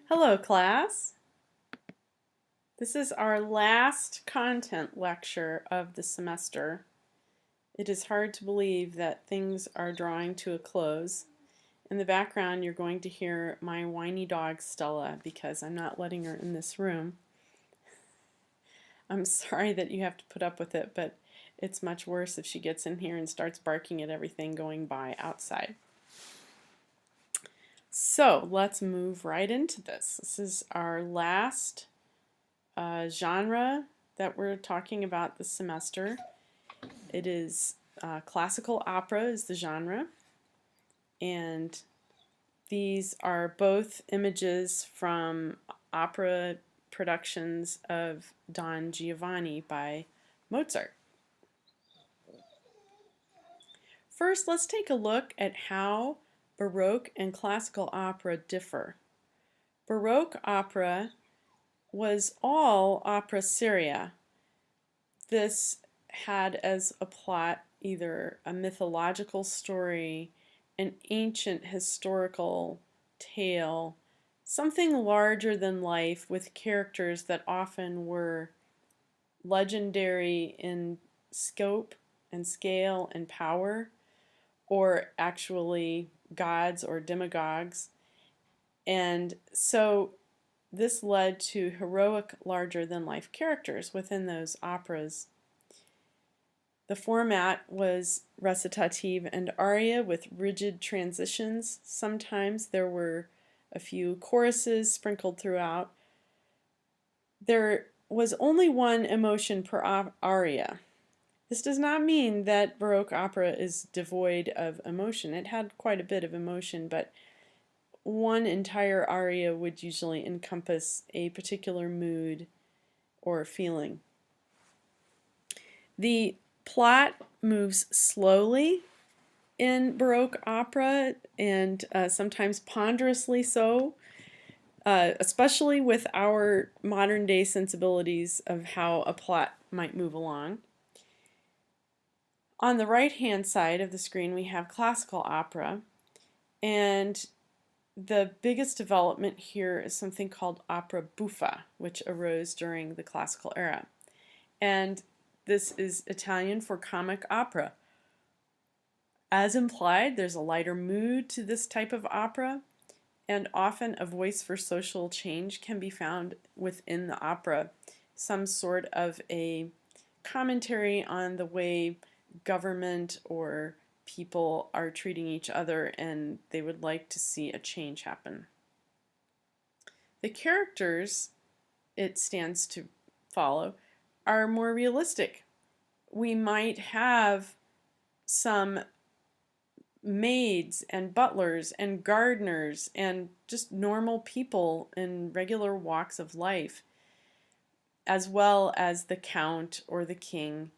Hello, class. This is our last content lecture of the semester. It is hard to believe that things are drawing to a close. In the background, you're going to hear my whiny dog, Stella, because I'm not letting her in this room. I'm sorry that you have to put up with it, but it's much worse if she gets in here and starts barking at everything going by outside. So let's move right into this. This is our last genre that we're talking about this semester. It is classical opera is the genre, and these are both images from opera productions of Don Giovanni by Mozart. First, let's take a look at how Baroque and classical opera differ. Baroque opera was all opera seria. This had as a plot either a mythological story, an ancient historical tale, something larger than life with characters that often were legendary in scope and scale and power, or actually gods or demagogues. And so this led to heroic, larger-than-life characters within those operas. The format was recitative and aria with rigid transitions. Sometimes there were a few choruses sprinkled throughout. There was only one emotion per aria. This does not mean that Baroque opera is devoid of emotion. It had quite a bit of emotion, but one entire aria would usually encompass a particular mood or feeling. The plot moves slowly in Baroque opera, and sometimes ponderously so, especially with our modern day sensibilities of how a plot might move along. On the right hand side of the screen we have classical opera, and the biggest development here is something called opera buffa, which arose during the classical era. And this is Italian for comic opera. As implied, there's a lighter mood to this type of opera, and often a voice for social change can be found within the opera, some sort of a commentary on the way government or people are treating each other, and they would like to see a change happen. The characters it stands to follow are more realistic. We might have some maids and butlers and gardeners and just normal people in regular walks of life, as well as the count or the king,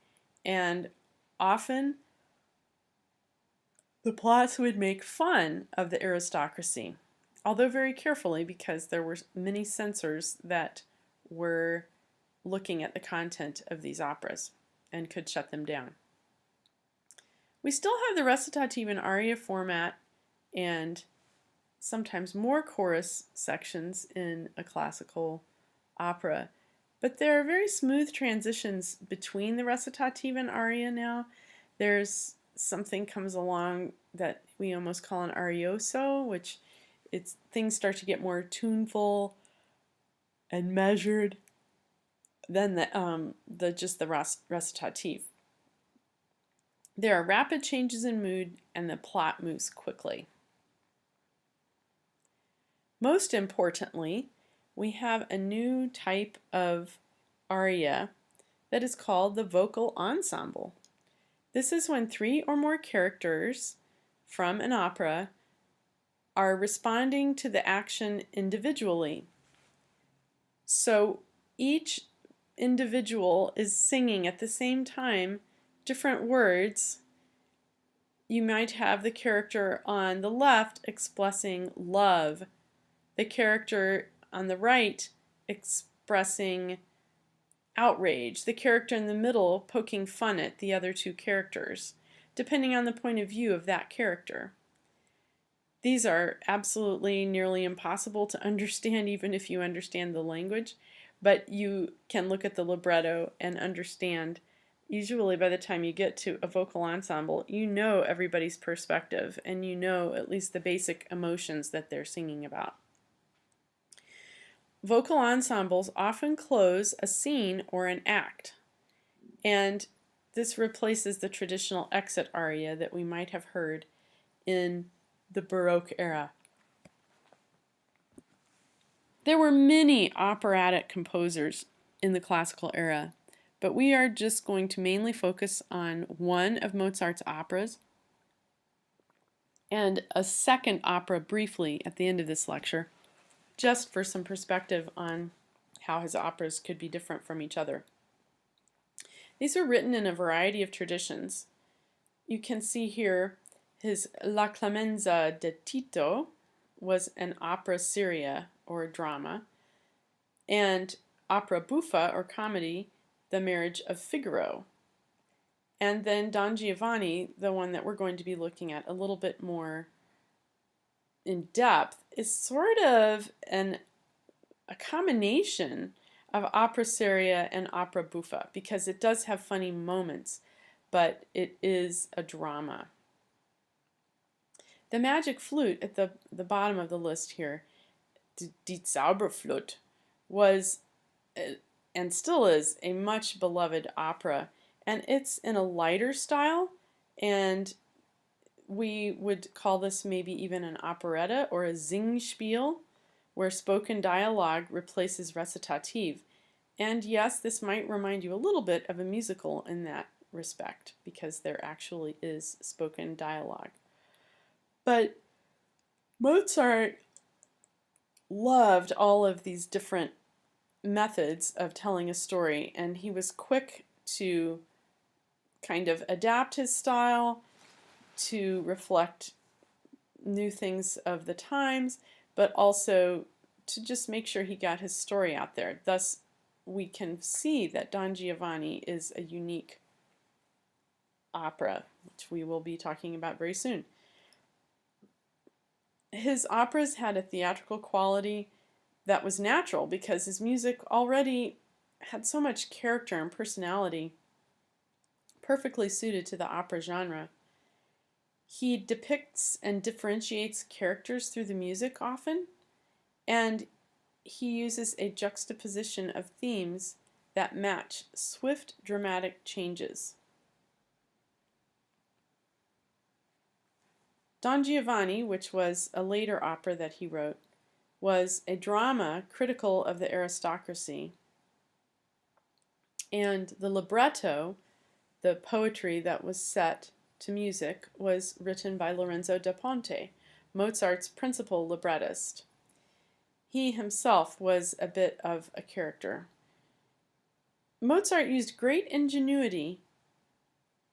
and often the plots would make fun of the aristocracy, although very carefully, because there were many censors that were looking at the content of these operas and could shut them down. We still have the recitative and aria format and sometimes more chorus sections in a classical opera, but there are very smooth transitions between the recitative and aria now. There's something comes along that we almost call an arioso, which things start to get more tuneful and measured than the recitative. There are rapid changes in mood, and the plot moves quickly. Most importantly, we have a new type of aria that is called the vocal ensemble. This is when 3 or more characters from an opera are responding to the action individually. So each individual is singing at the same time different words. You might have the character on the left expressing love, the character on the right expressing outrage, the character in the middle poking fun at the other two characters, depending on the point of view of that character. These are absolutely nearly impossible to understand even if you understand the language, but you can look at the libretto and understand. Usually by the time you get to a vocal ensemble, you know everybody's perspective and you know at least the basic emotions that they're singing about. Vocal ensembles often close a scene or an act, and this replaces the traditional exit aria that we might have heard in the Baroque era. There were many operatic composers in the classical era, but we are just going to mainly focus on one of Mozart's operas and a second opera briefly at the end of this lecture, just for some perspective on how his operas could be different from each other. These are written in a variety of traditions. You can see here his La Clemenza de Tito was an opera seria or a drama, and opera buffa or comedy, The Marriage of Figaro. And then Don Giovanni, the one that we're going to be looking at a little bit more in depth, is sort of a combination of opera seria and opera buffa because it does have funny moments, but it is a drama. The magic flute at the bottom of the list here, Die Zauberflöte, was and still is a much beloved opera, and it's in a lighter style, and we would call this maybe even an operetta or a Singspiel, where spoken dialogue replaces recitative. And yes, this might remind you a little bit of a musical in that respect, because there actually is spoken dialogue. But Mozart loved all of these different methods of telling a story, and he was quick to kind of adapt his style to reflect new things of the times, but also to just make sure he got his story out there. Thus, we can see that Don Giovanni is a unique opera, which we will be talking about very soon. His operas had a theatrical quality that was natural because his music already had so much character and personality, perfectly suited to the opera genre. He depicts and differentiates characters through the music often, and he uses a juxtaposition of themes that match swift dramatic changes. Don Giovanni, which was a later opera that he wrote, was a drama critical of the aristocracy, and the libretto, the poetry that was set to music, was written by Lorenzo da Ponte, Mozart's principal librettist. He himself was a bit of a character. Mozart used great ingenuity,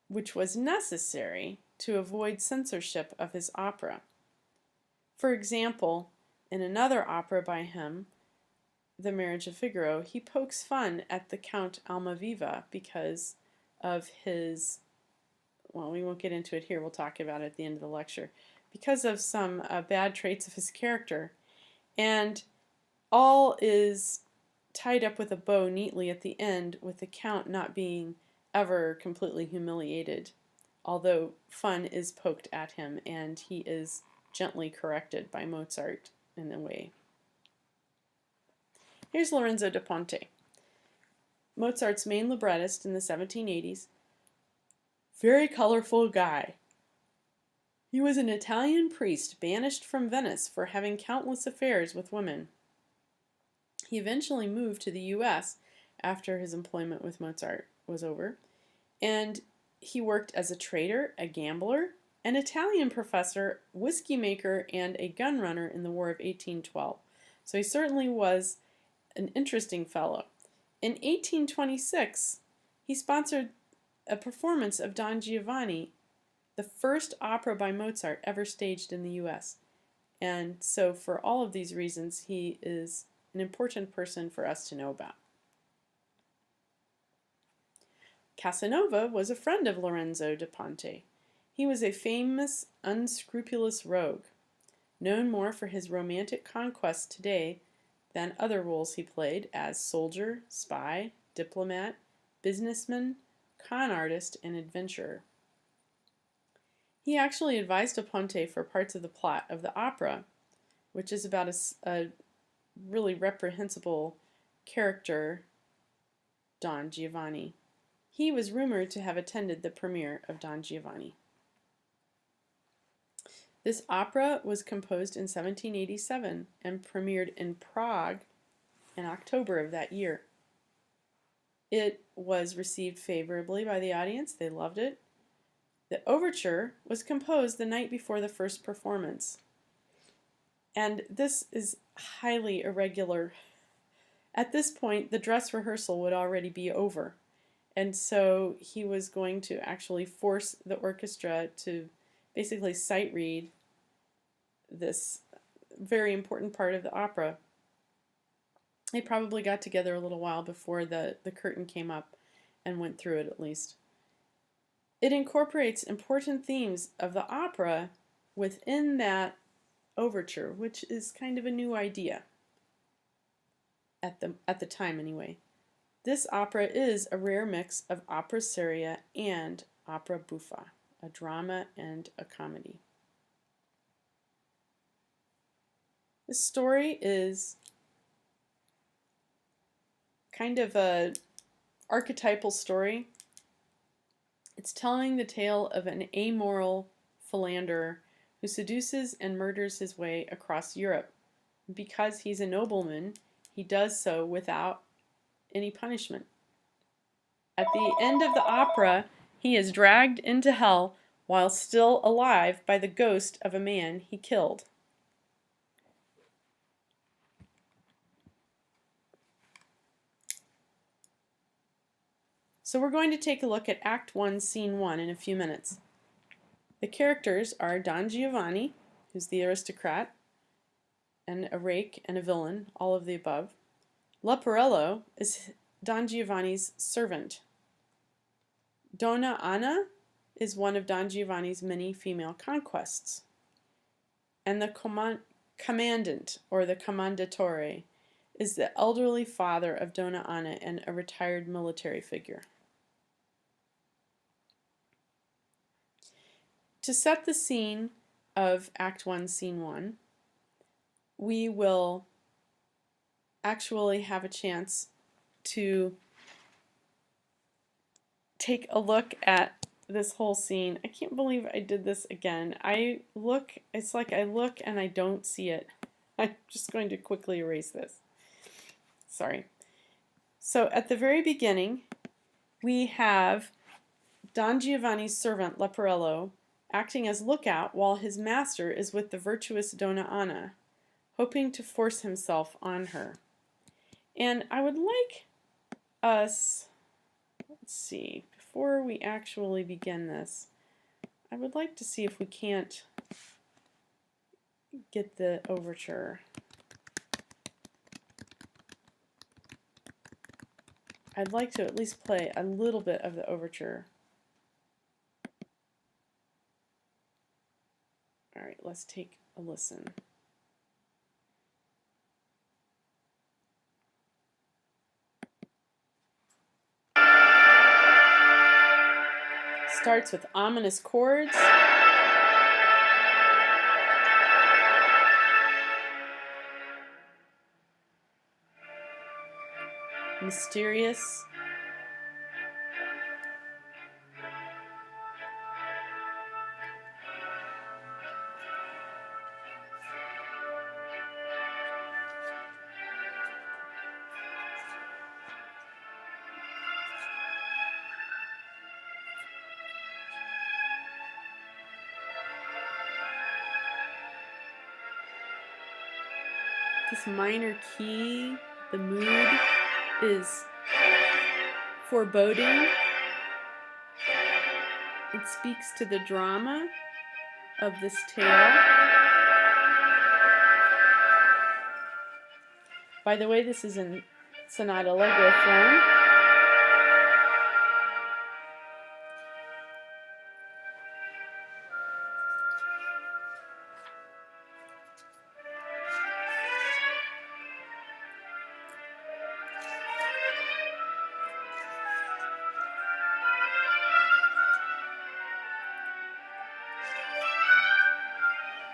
which was necessary to avoid censorship of his opera. For example, in another opera by him, The Marriage of Figaro, he pokes fun at the Count Almaviva because of his, well, we won't get into it here, we'll talk about it at the end of the lecture, because of some bad traits of his character. And all is tied up with a bow neatly at the end, with the Count not being ever completely humiliated, although fun is poked at him and he is gently corrected by Mozart in a way. Here's Lorenzo da Ponte, Mozart's main librettist in the 1780s. Very colorful guy. He was an Italian priest banished from Venice for having countless affairs with women. He eventually moved to the U.S. after his employment with Mozart was over, and he worked as a trader, a gambler, an Italian professor, whiskey maker, and a gun runner in the War of 1812. So he certainly was an interesting fellow. In 1826, he sponsored a performance of Don Giovanni, the first opera by Mozart ever staged in the U.S. And so for all of these reasons, he is an important person for us to know about. Casanova was a friend of Lorenzo da Ponte. He was a famous, unscrupulous rogue. known more for his romantic conquests today than other roles he played as soldier, spy, diplomat, businessman, con artist, and adventurer. He actually advised Da Ponte for parts of the plot of the opera, which is about a really reprehensible character, Don Giovanni. He was rumored to have attended the premiere of Don Giovanni. This opera was composed in 1787 and premiered in Prague in October of that year. It was received favorably by the audience. They loved it. The overture was composed the night before the first performance. And this is highly irregular. At this point, the dress rehearsal would already be over. And so he was going to actually force the orchestra to basically sight read this very important part of the opera. They probably got together a little while before the curtain came up and went through it at least. It incorporates important themes of the opera within that overture, which is kind of a new idea at the time anyway. This opera is a rare mix of opera seria and opera buffa, a drama and a comedy. This story is kind of a archetypal story. It's telling the tale of an amoral philanderer who seduces and murders his way across Europe. Because he's a nobleman, he does so without any punishment. At the end of the opera, he is dragged into hell while still alive by the ghost of a man he killed. So we're going to take a look at Act 1, Scene 1 in a few minutes. The characters are Don Giovanni, who's the aristocrat, and a rake and a villain, all of the above. Leporello is Don Giovanni's servant. Donna Anna is one of Don Giovanni's many female conquests. And the commandant, or the commendatore, is the elderly father of Donna Anna and a retired military figure. To set the scene of Act 1, Scene 1, we will actually have a chance to take a look at this whole scene. I can't believe I did this again. It's like I look and I don't see it. I'm just going to quickly erase this. Sorry. So at the very beginning, we have Don Giovanni's servant, Leporello, acting as lookout while his master is with the virtuous Donna Anna, hoping to force himself on her. And I would like us, let's see, before we actually begin this, I would like to see if we can't get the overture. I'd like to at least play a little bit of the overture. All right, let's take a listen. Starts with ominous chords. Mysterious. This minor key, the mood is foreboding. It speaks to the drama of this tale. By the way, this is in sonata allegro form.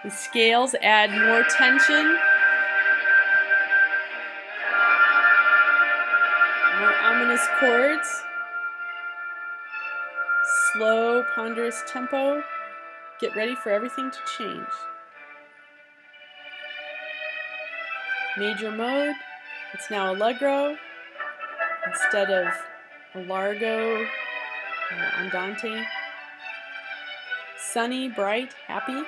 The scales add more tension, more ominous chords, slow, ponderous tempo. Get ready for everything to change. Major mode, it's now allegro instead of a largo andante. Sunny, bright, happy.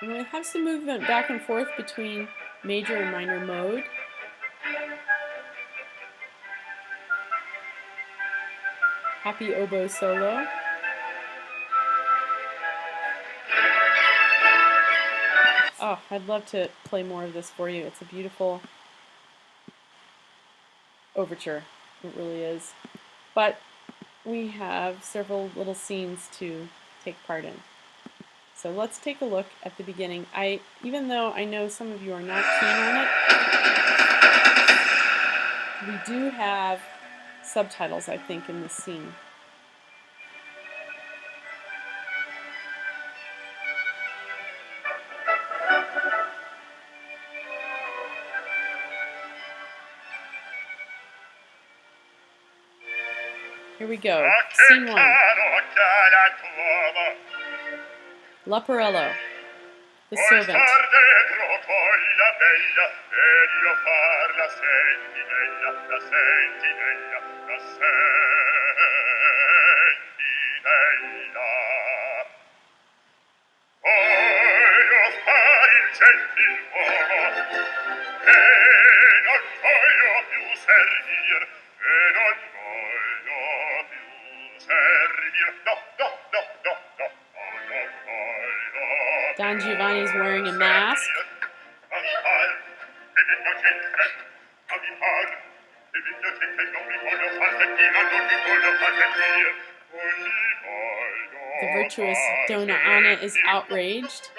I'm going to have some movement back and forth between major and minor mode. Happy oboe solo. Oh, I'd love to play more of this for you. It's a beautiful overture. It really is. But we have several little scenes to take part in. So let's take a look at the beginning. Even though I know some of you are not keen on it, we do have subtitles, I think, in this scene. Here we go. Scene 1. Leporello, the servant. Don Giovanni is wearing a mask. The virtuous Donna Anna is outraged.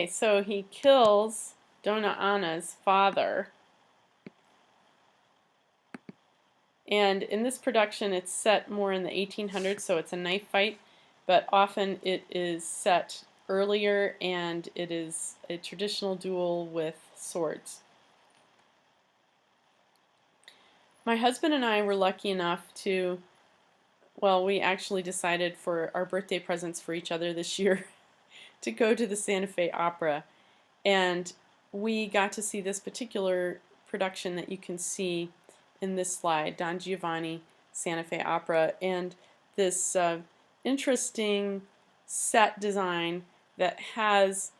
Okay, so he kills Donna Anna's father. And in this production, it's set more in the 1800s, so it's a knife fight, but often it is set earlier, and it is a traditional duel with swords. My husband and I were lucky enough to, well, we actually decided for our birthday presents for each other this year to go to the Santa Fe Opera, and we got to see this particular production that you can see in this slide, Don Giovanni, Santa Fe Opera, and this interesting set design that has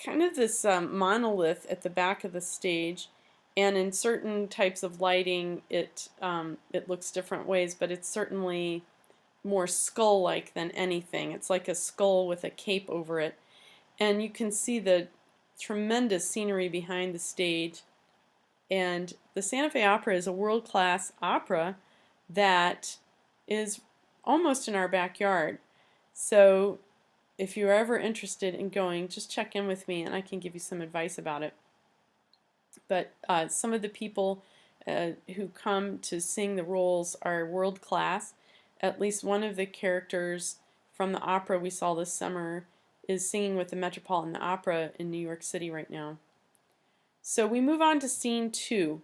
kind of this monolith at the back of the stage, and in certain types of lighting it looks different ways, but it's certainly more skull-like than anything. It's like a skull with a cape over it, and you can see the tremendous scenery behind the stage. And the Santa Fe Opera is a world-class opera that is almost in our backyard. So if you're ever interested in going, just check in with me and I can give you some advice about it. But some of the people who come to sing the roles are world-class. At least one of the characters from the opera we saw this summer is singing with the Metropolitan Opera in New York City right now. So we move on to scene 2.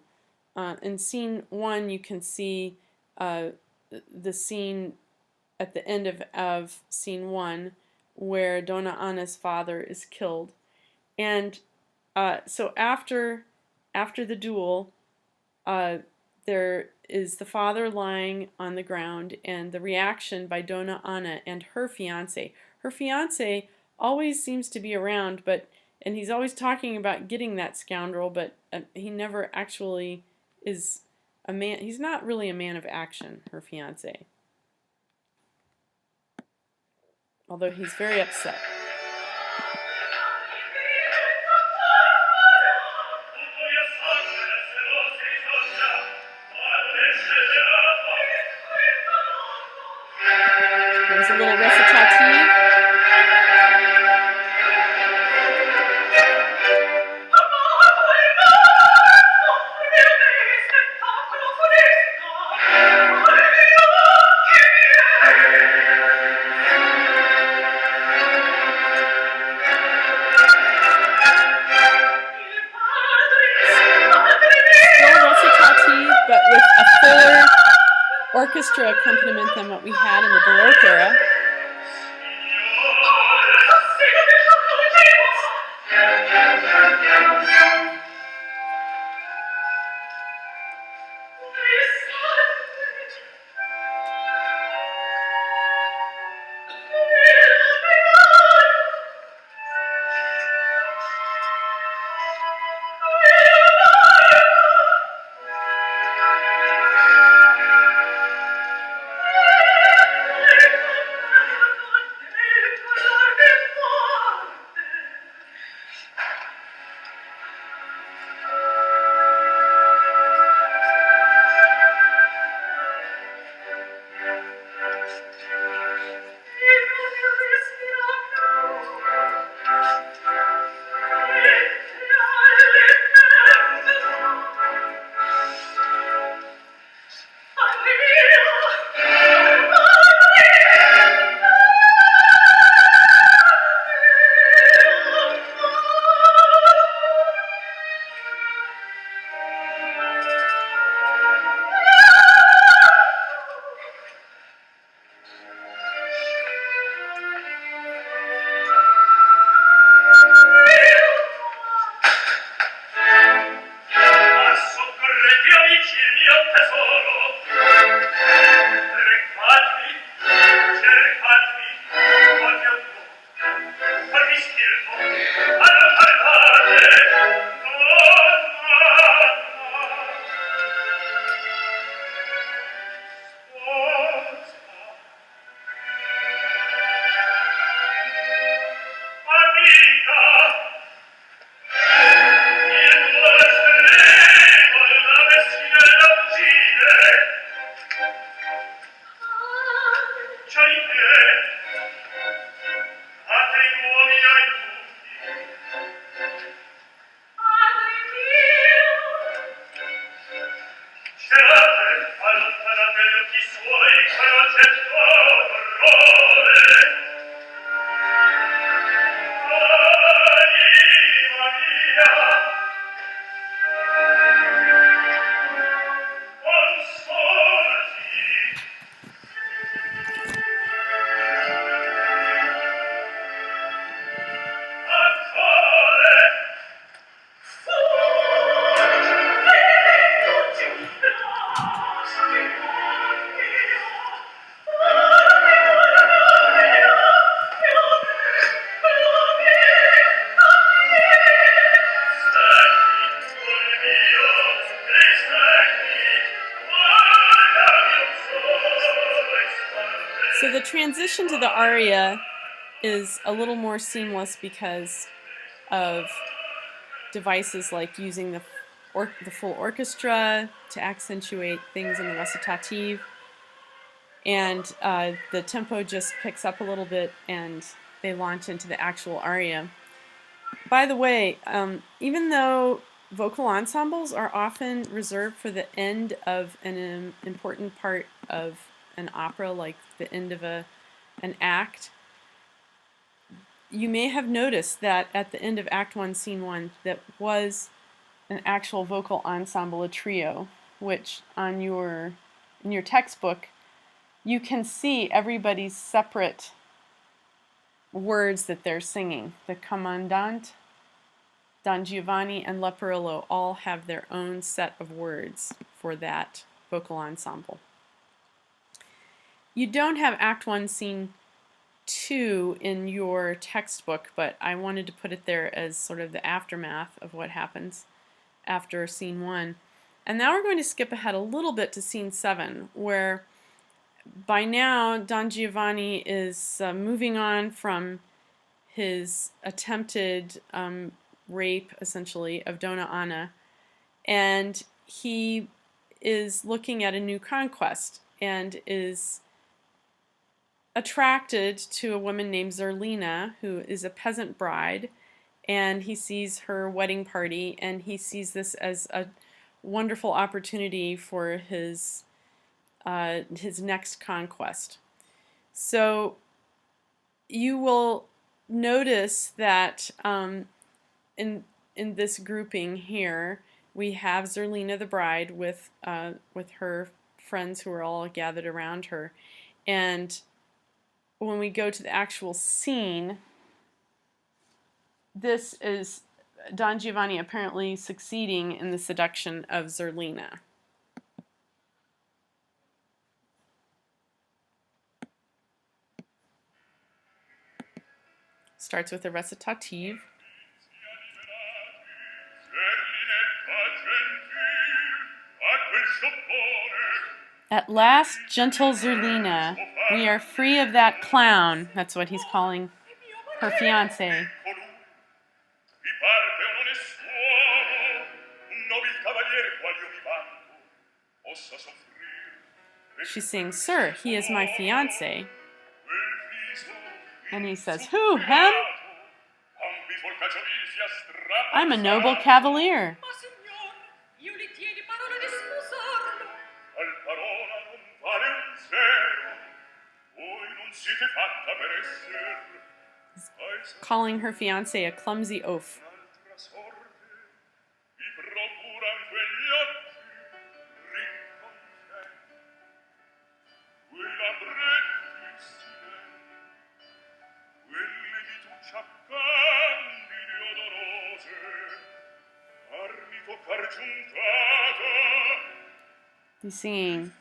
In scene 1 you can see the scene at the end of scene 1 where Donna Anna's father is killed. And so after the duel, there is the father lying on the ground, and the reaction by Donna Anna and her fiance. Her fiance always seems to be around, and he's always talking about getting that scoundrel, but he never actually is a man. He's not really a man of action, her fiance. Although he's very upset. There's a little recitative. But with a fuller orchestra accompaniment than what we had in the Baroque era. the transition to the aria is a little more seamless because of devices like using the full orchestra to accentuate things in the recitative, and the tempo just picks up a little bit and they launch into the actual aria. By the way, even though vocal ensembles are often reserved for the end of an important part of an opera, like the end of an act, you may have noticed that at the end of Act 1, Scene 1, that was an actual vocal ensemble, a trio, which in your textbook you can see everybody's separate words that they're singing. The Commandant, Don Giovanni, and Leporello all have their own set of words for that vocal ensemble. You don't have Act 1, Scene 2 in your textbook, but I wanted to put it there as sort of the aftermath of what happens after Scene 1. And now we're going to skip ahead a little bit to Scene 7, where by now Don Giovanni is moving on from his attempted rape, essentially, of Donna Anna, and he is looking at a new conquest and is attracted to a woman named Zerlina, who is a peasant bride, and he sees her wedding party, and he sees this as a wonderful opportunity for his next conquest. So you will notice that in this grouping here, we have Zerlina the bride with her friends who are all gathered around her, and when we go to the actual scene, this is Don Giovanni apparently succeeding in the seduction of Zerlina. Starts with a recitative. At last, gentle Zerlina, we are free of that clown. That's what he's calling her fiancé. She sings, "Sir, he is my fiancé." And he says, "Who, him? I'm a noble cavalier." He's calling her fiancé a clumsy oaf. He's singing,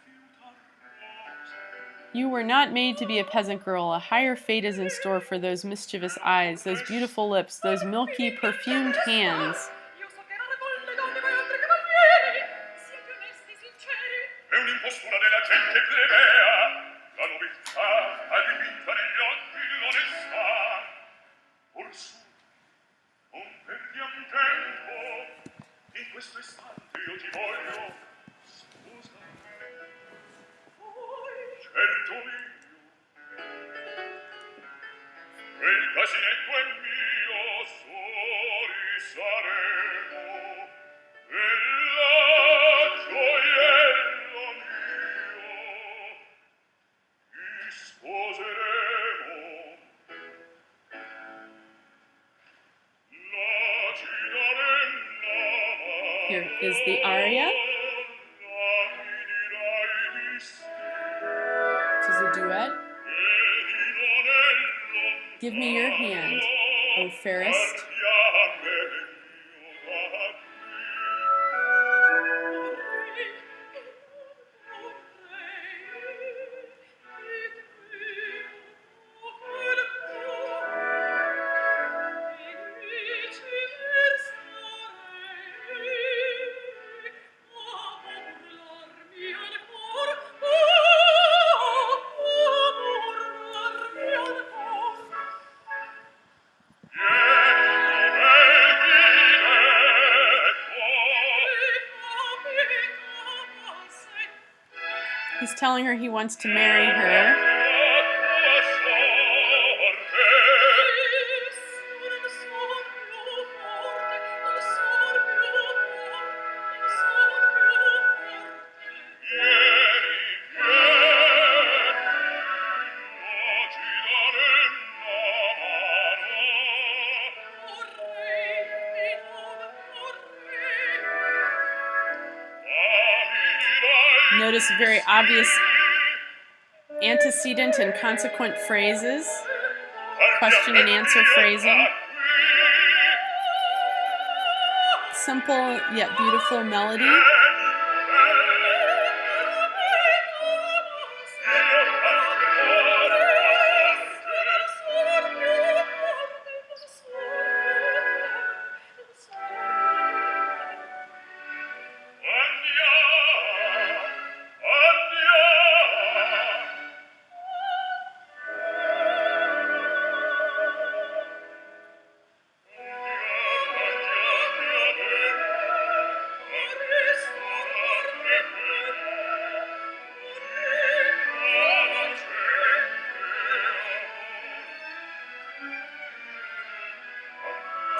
"You were not made to be a peasant girl. A higher fate is in store for those mischievous eyes, those beautiful lips, those milky, perfumed hands." Here is the aria. This is a duet. Give me your hand, O fairest. He's telling her he wants to marry her. Notice very obvious antecedent and consequent phrases, question and answer phrasing. Simple yet beautiful melody.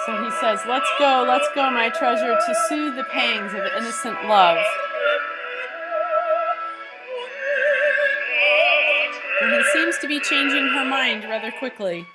So he says, let's go, my treasure, to soothe the pangs of innocent love. And he seems to be changing her mind rather quickly.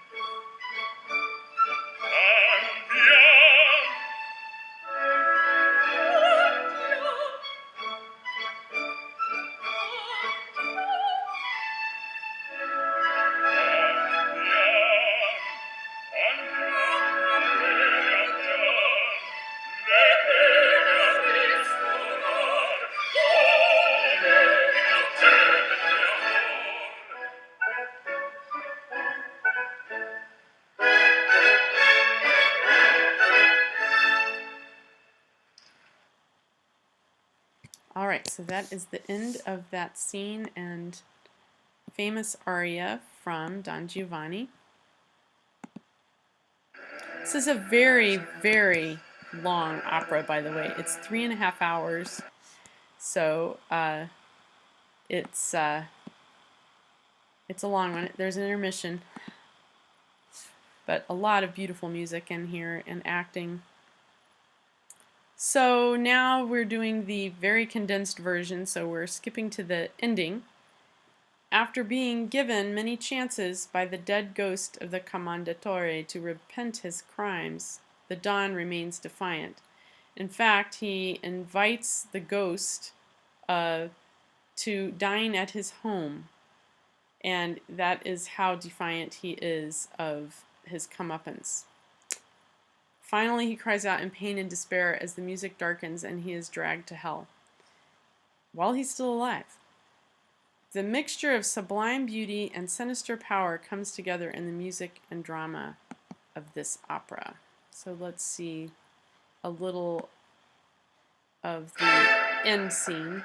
Alright, so that is the end of that scene and famous aria from Don Giovanni. This is a very, very long opera, by the way. It's 3.5 hours, so it's a long one. There's an intermission, but a lot of beautiful music in here and acting. So now we're doing the very condensed version, so we're skipping to the ending. After being given many chances by the dead ghost of the Commendatore to repent his crimes, the Don remains defiant. In fact, he invites the ghost to dine at his home, and that is how defiant he is of his comeuppance. Finally, he cries out in pain and despair as the music darkens and he is dragged to hell, while he's still alive. The mixture of sublime beauty and sinister power comes together in the music and drama of this opera. So let's see a little of the end scene.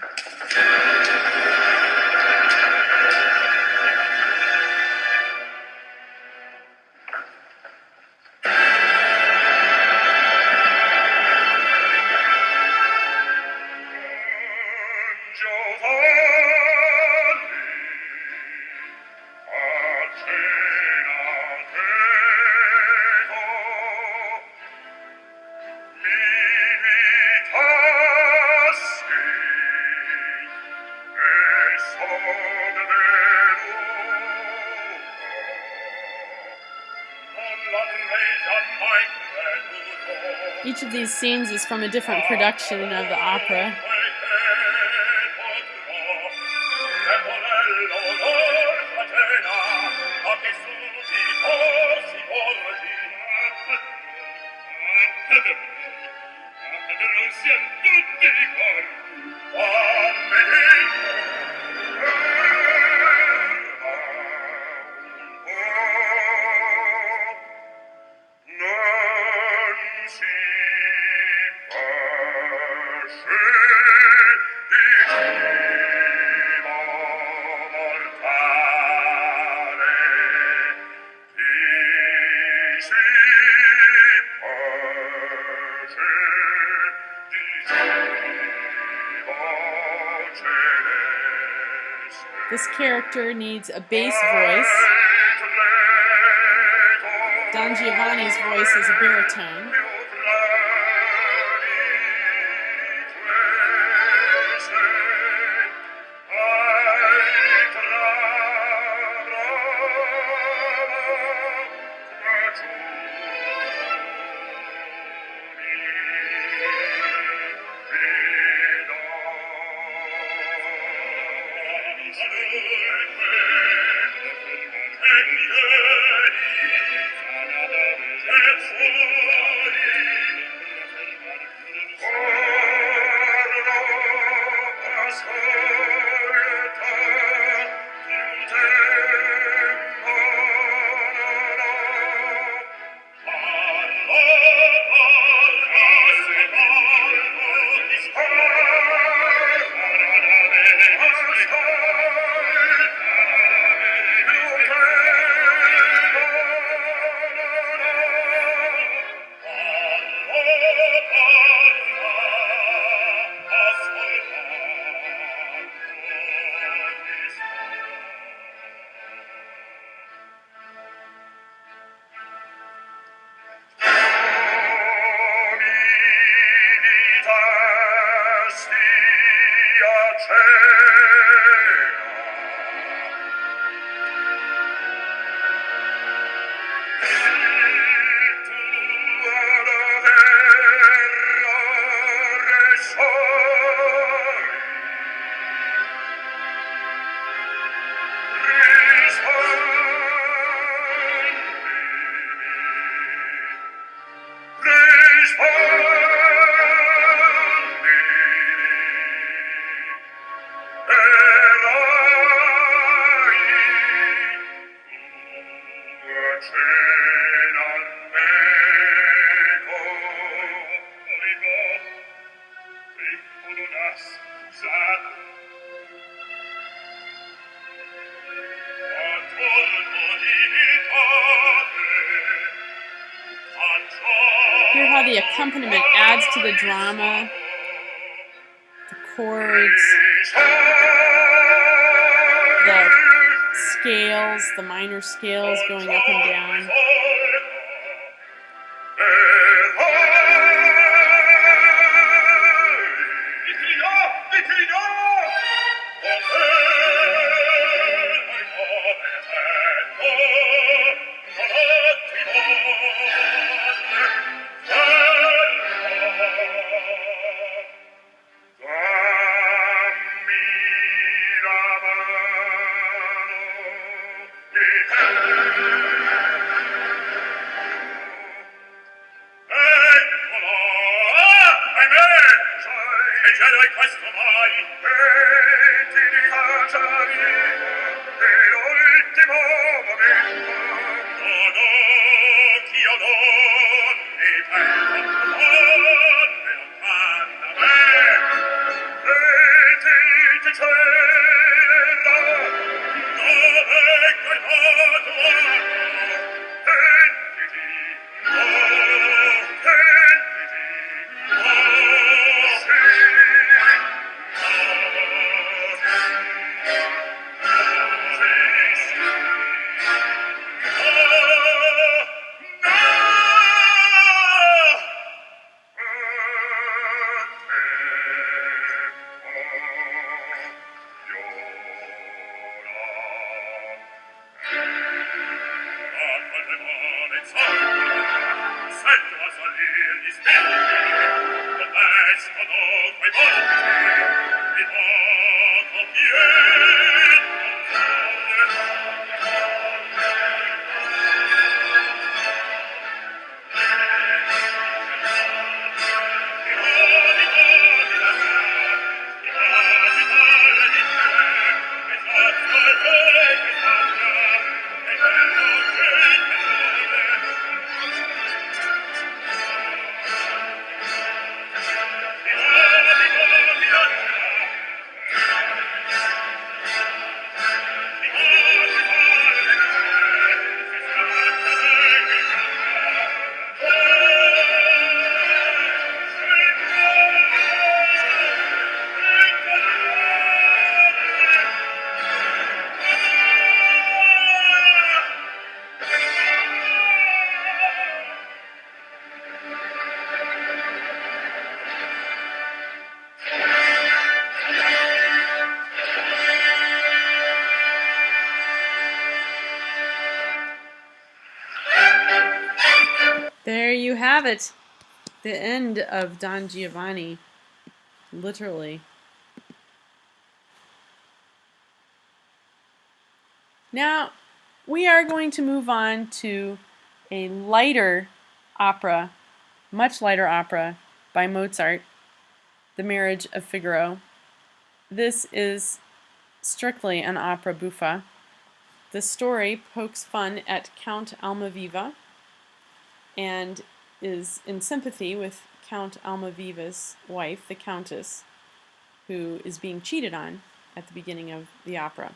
Each of these scenes is from a different production of the opera. This character needs a bass voice. Don Giovanni's voice is a baritone. Hear how the accompaniment adds to the drama, the chords, the scales, the minor scales going up and down. There you have it. The end of Don Giovanni, literally. Now, we are going to move on to a lighter opera, much lighter opera by Mozart, The Marriage of Figaro. This is strictly an opera buffa. The story pokes fun at Count Almaviva and is in sympathy with Count Almaviva's wife, the Countess, who is being cheated on at the beginning of the opera.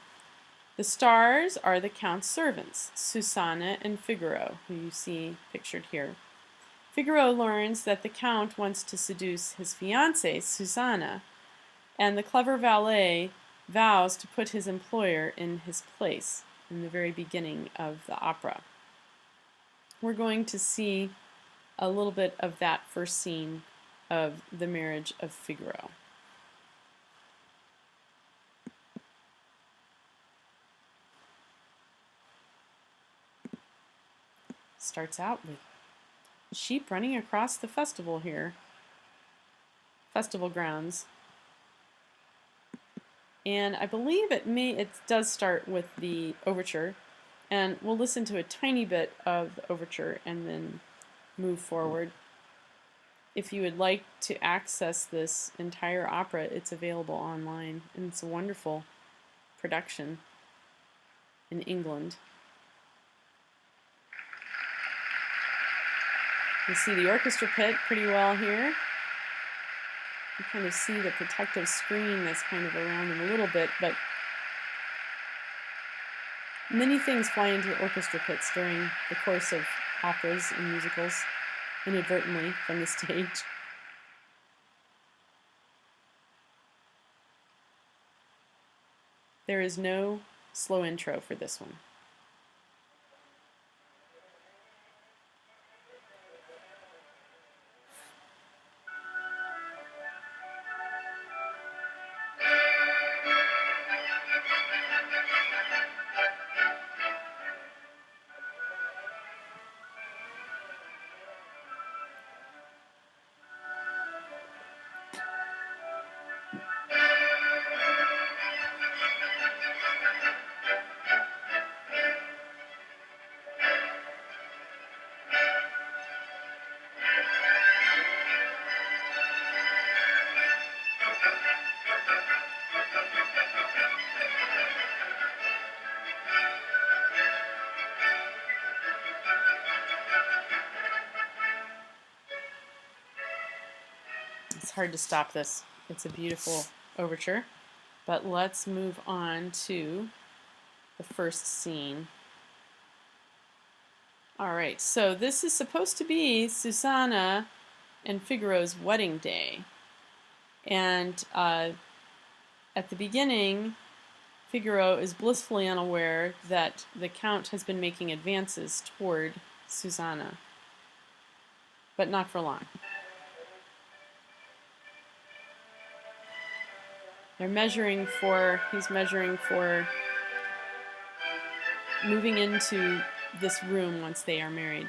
The stars are the Count's servants, Susanna and Figaro, who you see pictured here. Figaro learns that the Count wants to seduce his fiancée, Susanna, and the clever valet vows to put his employer in his place in the very beginning of the opera. We're going to see a little bit of that first scene of The Marriage of Figaro. Starts out with sheep running across the festival grounds. And I believe it does start with the overture, and we'll listen to a tiny bit of the overture and then move forward. If you would like to access this entire opera, it's available online, and it's a wonderful production in England. You see the orchestra pit pretty well here. You kind of see the protective screen that's kind of around them a little bit, but many things fly into orchestra pits during the course of operas and musicals, inadvertently from the stage. There is no slow intro for this one. It's hard to stop this. It's a beautiful overture, but let's move on to the first scene. All right, so this is supposed to be Susanna and Figaro's wedding day. And at the beginning, Figaro is blissfully unaware that the Count has been making advances toward Susanna, but not for long. He's measuring for moving into this room once they are married.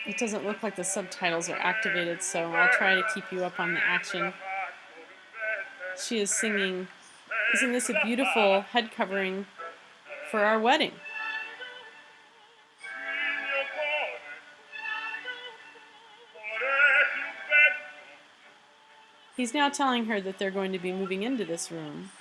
It doesn't look like the subtitles are activated, so I'll try to keep you up on the action. She is singing, "Isn't this a beautiful head covering for our wedding?" He's now telling her that they're going to be moving into this room.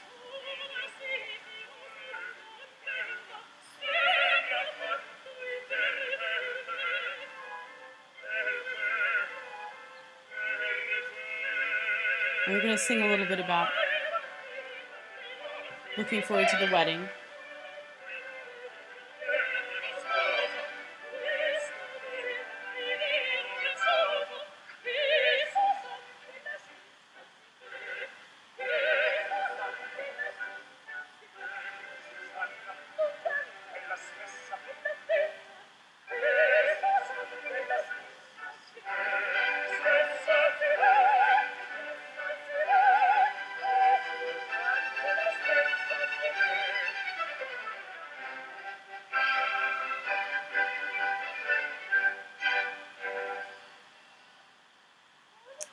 And we're going to sing a little bit about looking forward to the wedding.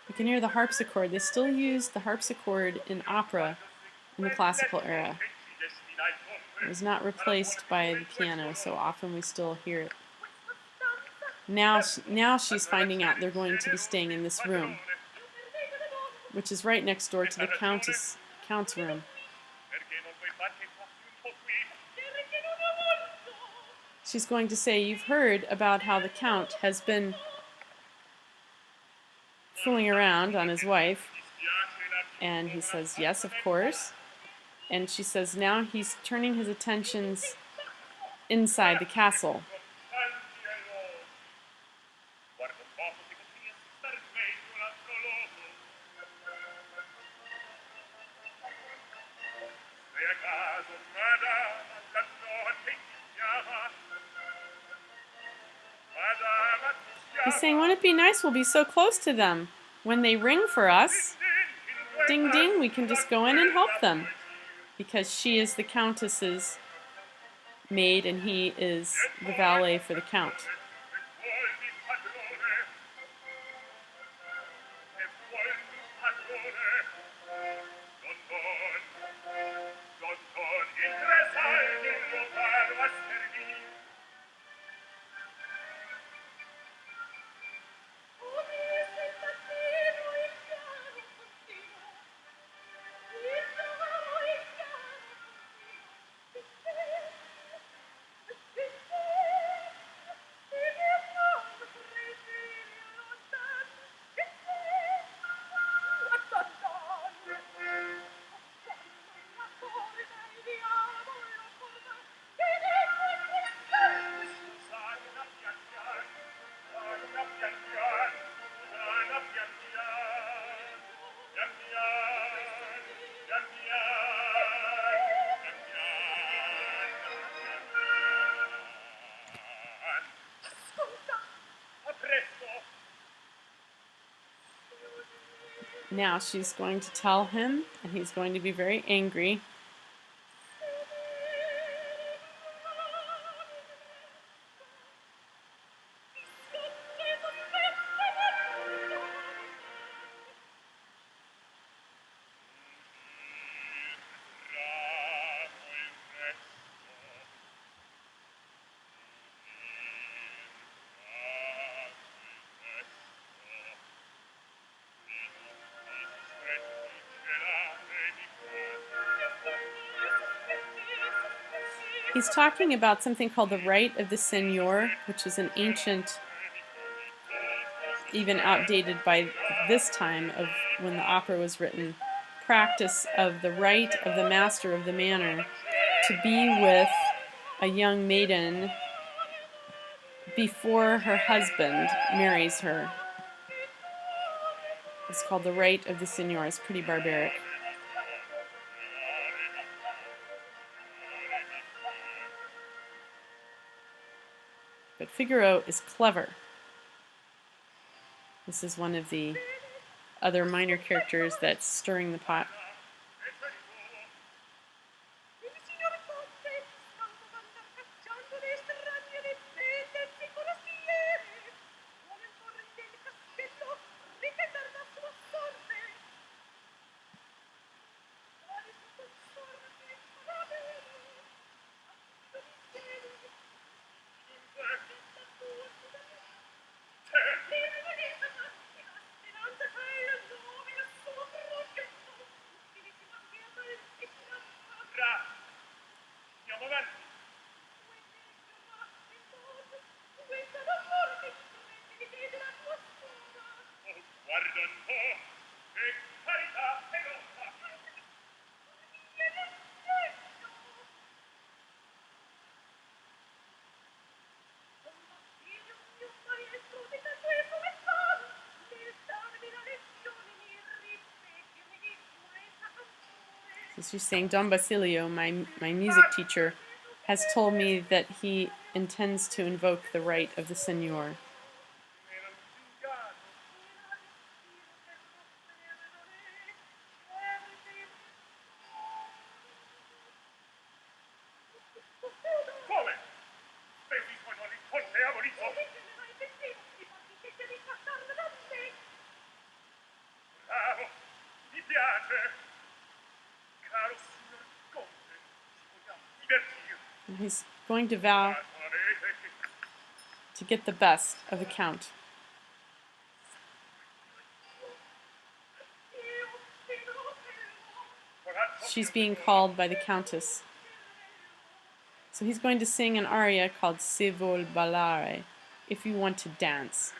You can hear the harpsichord. They still use the harpsichord in opera in the classical era. It was not replaced by the piano, so often we still hear it. Now she's finding out they're going to be staying in this room, which is right next door to the count's room. She's going to say, "You've heard about how the count has been fooling around on his wife." And he says, "Yes, of course." And she says, now he's turning his attentions inside the castle. He's saying, "Wouldn't it be nice? We'll be so close to them. When they ring for us, ding ding, we can just go in and help them." Because she is the countess's maid and he is the valet for the count. Now she's going to tell him, and he's going to be very angry. He's talking about something called the right of the seigneur, which is an ancient, even outdated by this time of when the opera was written, practice of the right of the master of the manor to be with a young maiden before her husband marries her. It's called the right of the seigneur. It's pretty barbaric. But Figaro is clever. This is one of the other minor characters that's stirring the pot. So she's saying, Don Basilio, my music teacher, has told me that he intends to invoke the right of the Signor. And he's going to vow to get the best of the Count. She's being called by the Countess. So he's going to sing an aria called Se vuol ballare, if you want to dance.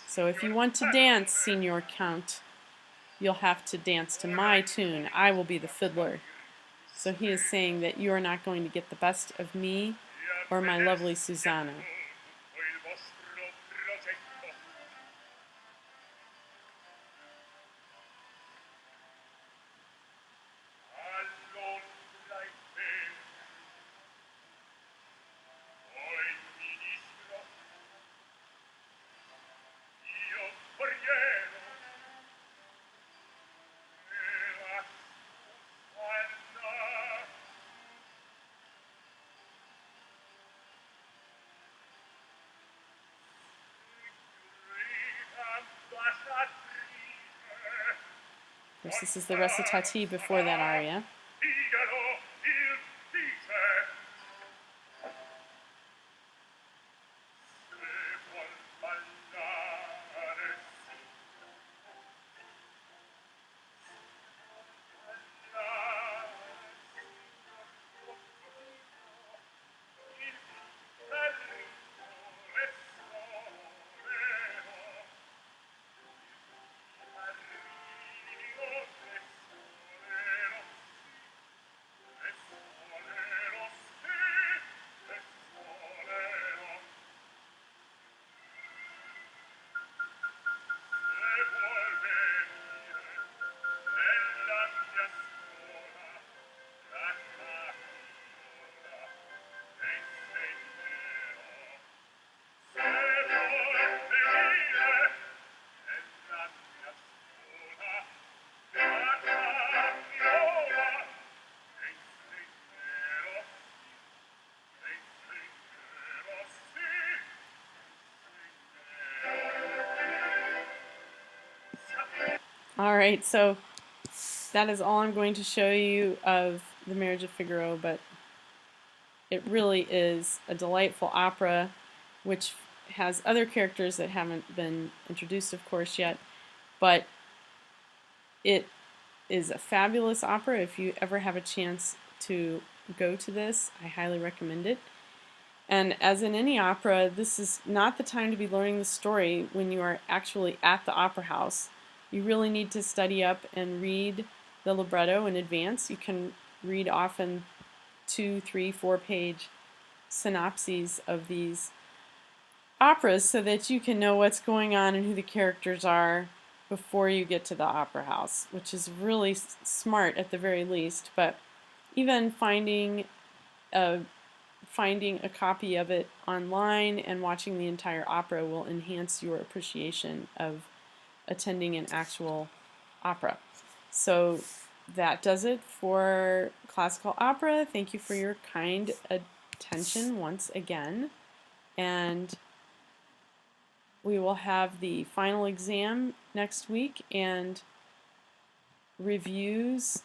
So if you want to dance, Signor Count, you'll have to dance to my tune. I will be the fiddler. So he is saying that you are not going to get the best of me or my lovely Susanna. Of course, this is the recitati before that aria. Alright, so that is all I'm going to show you of The Marriage of Figaro, but it really is a delightful opera which has other characters that haven't been introduced, of course, yet, but it is a fabulous opera. If you ever have a chance to go to this, I highly recommend it. And as in any opera, this is not the time to be learning the story when you are actually at the opera house. You really need to study up and read the libretto in advance. You can read often 2, 3, 4-page synopses of these operas so that you can know what's going on and who the characters are before you get to the opera house, which is really smart at the very least. But even finding a copy of it online and watching the entire opera will enhance your appreciation of attending an actual opera. So that does it for classical opera. Thank you for your kind attention once again. And we will have the final exam next week and reviews